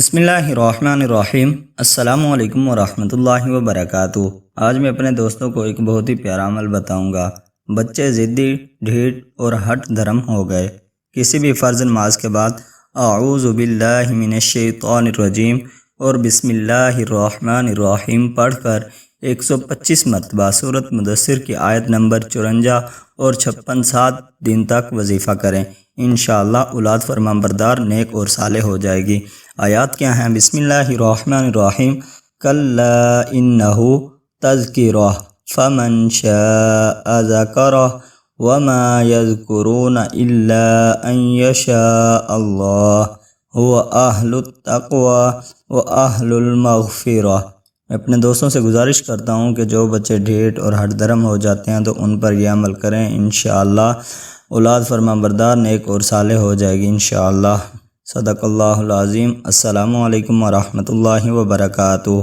بسم اللہ الرحمن الرحیم۔ السلام علیکم ورحمۃ اللہ وبرکاتہ۔ آج میں اپنے دوستوں کو ایک بہت ہی پیارا عمل بتاؤں گا۔ بچے ضدی، ڈھیٹ اور ہٹ دھرم ہو گئے۔ کسی بھی فرض نماز کے بعد اعوذ باللہ من الشیطان الرجیم اور بسم اللہ الرحمن الرحیم پڑھ کر 125 مرتبہ سورۃ مدثر کی آیت نمبر 54 اور 56 7 دن تک وظیفہ کریں۔ انشاءاللہ اولاد فرمانبردار، نیک اور صالح ہو جائے گی۔ آیات کیا ہیں؟ بسم اللہ الرحمن الرحیم۔ کلا انہ تذکرہ فمن شاء ذکرہ وما یذکرون الا ان یشاء اللہ هو اہل التقوی واہل المغفرہ۔ میں اپنے دوستوں سے گزارش کرتا ہوں کہ جو بچے ڈھیٹ اور ہٹ درم ہو جاتے ہیں تو ان پر یہ عمل کریں۔ انشاءاللہ اولاد فرمانبردار، نیک اور صالح ہو جائے گی انشاءاللہ۔ صدق اللہ العظیم۔ السلام علیکم ورحمۃ اللہ وبرکاتہ۔